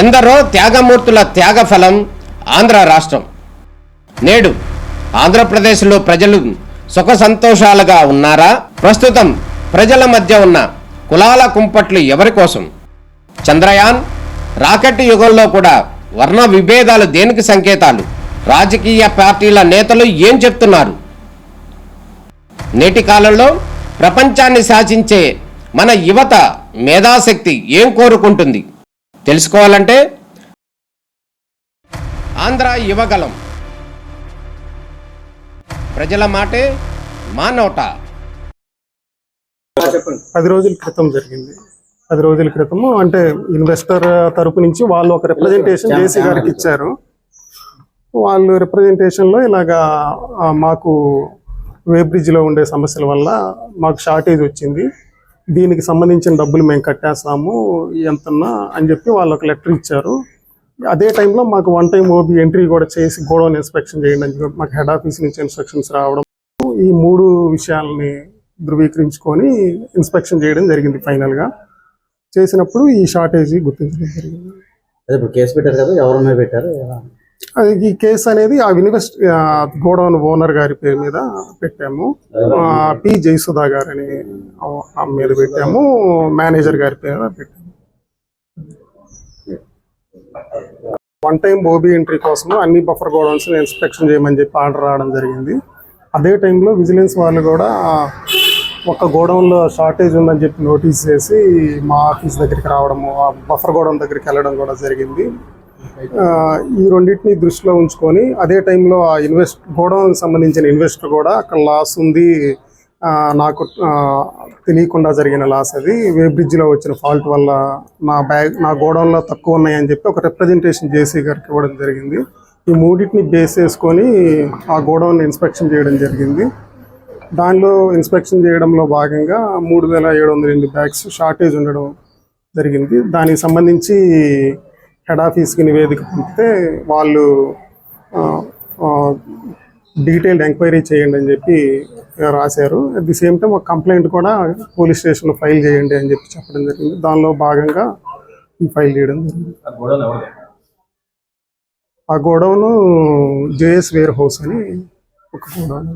ఎందరో త్యాగమూర్తుల త్యాగఫలం ఆంధ్ర రాష్ట్రం. నేడు ఆంధ్రప్రదేశ్లో ప్రజలు సుఖ సంతోషాలుగా ఉన్నారా? ప్రస్తుతం ప్రజల మధ్య ఉన్న కులాల కుంపట్లు ఎవరి కోసం? చంద్రయాన్ రాకెట్ యుగంలో కూడా వర్ణ విభేదాలు దేనికి సంకేతాలు? రాజకీయ పార్టీల నేతలు ఏం చెప్తున్నారు? నేటి కాలంలో ప్రపంచాన్ని శాసించే మన యువత మేధాశక్తి ఏం కోరుకుంటుంది? తెలుసుకోవాలంటే ఆంధ్ర యువగలం. ప్రజల మాటే మా నోట. 10 రోజుల క్రితం జరిగింది. 10 రోజుల క్రితము అంటే ఇన్వెస్టర్ తరపు నుంచి వాళ్ళు ఒక రిప్రజెంటేషన్ జేసీ గారికి ఇచ్చారు. వాళ్ళు రిప్రజెంటేషన్లో ఇలాగా మాకు వేబ్రిడ్జ్లో ఉండే సమస్యల వల్ల మాకు షార్టేజ్ వచ్చింది, దీనికి సంబంధించిన డబ్బులు మేము కట్టేస్తాము ఎంతన్నా అని చెప్పి వాళ్ళు ఒక లెటర్ ఇచ్చారు. అదే టైంలో మాకు 1 టైం ఓబీ ఎంట్రీ కూడా చేసి గోడౌన్ ఇన్స్పెక్షన్ చేయండి అని చెప్పి మాకు హెడ్ ఆఫీస్ నుంచి ఇన్స్ట్రక్షన్స్ రావడం, ఈ 3 విషయాలని ధృవీకరించుకొని ఇన్స్పెక్షన్ చేయడం జరిగింది. ఫైనల్గా చేసినప్పుడు ఈ షార్టేజ్ గుర్తించడం జరిగింది. ఇప్పుడు కేసు పెట్టారు కదా, ఎవరు పెట్టారు? ఈ కేసు అనేది ఆ గోడౌన్ ఓనర్ గారి పేరు మీద పెట్టాము. పి జయసుధా గారని మీద పెట్టాము, మేనేజర్ గారి పేరు మీద పెట్టాము. 1 టైం ఓబీ ఎంట్రీ కోసం అన్ని బఫర్ గోడౌన్స్ ఇన్స్పెక్షన్ చేయమని చెప్పి ఆర్డర్ రావడం జరిగింది. అదే టైంలో విజిలెన్స్ వాళ్ళు కూడా ఒక గోడౌన్లో షార్టేజ్ ఉందని చెప్పి నోటీస్ చేసి మా ఆఫీస్ దగ్గరికి రావడము, ఆ బఫర్ గోడౌన్ దగ్గరికి వెళ్ళడం కూడా జరిగింది. ఈ రెండింటిని దృష్టిలో ఉంచుకొని అదే టైంలో ఆ గోడౌన్కి సంబంధించిన ఇన్వెస్టర్ కూడా అక్కడ లాస్ ఉంది, నాకు తెలియకుండా జరిగిన లాస్, అది వేబ్రిడ్జ్లో వచ్చిన ఫాల్ట్ వల్ల నా గోడౌన్లో తక్కువ ఉన్నాయని చెప్పి ఒక రిప్రజెంటేషన్ జేసీ గారికి ఇవ్వడం జరిగింది. ఈ 3టిని బేస్ చేసుకొని ఆ గోడౌన్ ఇన్స్పెక్షన్ చేయడం జరిగింది. దానిలో ఇన్స్పెక్షన్ చేయడంలో భాగంగా 3708 బ్యాగ్స్ షార్టేజ్ ఉండడం జరిగింది. దానికి సంబంధించి హెడ్ ఆఫీస్కి నివేదిక పంపితే వాళ్ళు డీటెయిల్డ్ ఎంక్వైరీ చేయండి అని చెప్పి రాశారు. అట్ ది సేమ్ టైం ఒక కంప్లైంట్ కూడా పోలీస్ స్టేషన్లో ఫైల్ చేయండి అని చెప్పి చెప్పడం జరిగింది. దానిలో భాగంగా ఈ ఫైల్ చేయడం జరిగింది. ఆ గోడౌను జేఎస్ వేర్ హౌస్ అని ఒక గోడౌన్.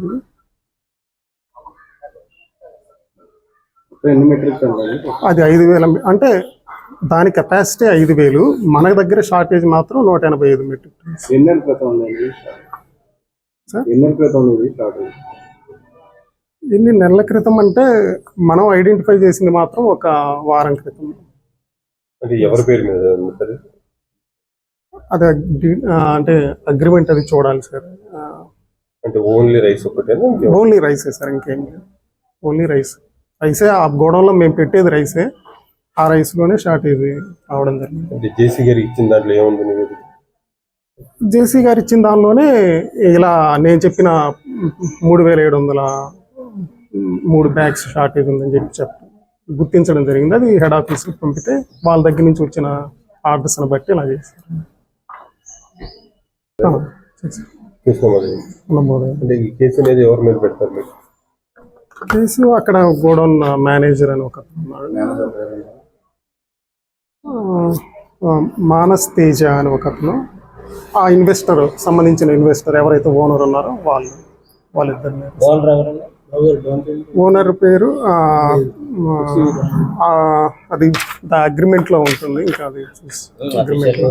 అది 5000, అంటే దాని కెపాసిటీ 5000, మన దగ్గర షార్టేజ్ మాత్రం 185 మెట్రిక్ టన్స్. ఎన్ని నెలల క్రితం అంటే మనం ఐడెంటిఫై చేసింది మాత్రం ఒక వారం క్రితం. అది అంటే అగ్రిమెంట్ అది చూడాలి సార్. ఓన్లీ రైసే సార్, ఇంకేం లేదు. ఓన్లీ రైసే ఆ గోడౌన్లో మేము పెట్టేది రైసే. ఆ రైస్లోనే షార్టేజ్ రావడం జరిగింది. జేసీ గారు ఇచ్చిన దాంట్లో ఏముంది? జేసీ గారు ఇచ్చిన దానిలోనే ఇలా నేను చెప్పిన 3703 బ్యాగ్స్ షార్టేజ్ ఉందని చెప్పి గుర్తించడం జరిగింది. అది హెడ్ ఆఫీస్కి పంపితే వాళ్ళ దగ్గర నుంచి వచ్చిన ఆర్డర్స్ని బట్టి ఇలా చేశారు. కేసు అక్కడ గోడౌన్ మేనేజర్ అని ఒక మానస్ తేజ అని ఒక అతను, ఆ ఇన్వెస్టర్ సంబంధించిన ఇన్వెస్టర్ ఎవరైతే ఓనర్ ఉన్నారో వాళ్ళిద్దరు. ఓనర్ పేరు అది అగ్రిమెంట్లో ఉంటుంది, ఇంకా అది అగ్రిమెంట్లో.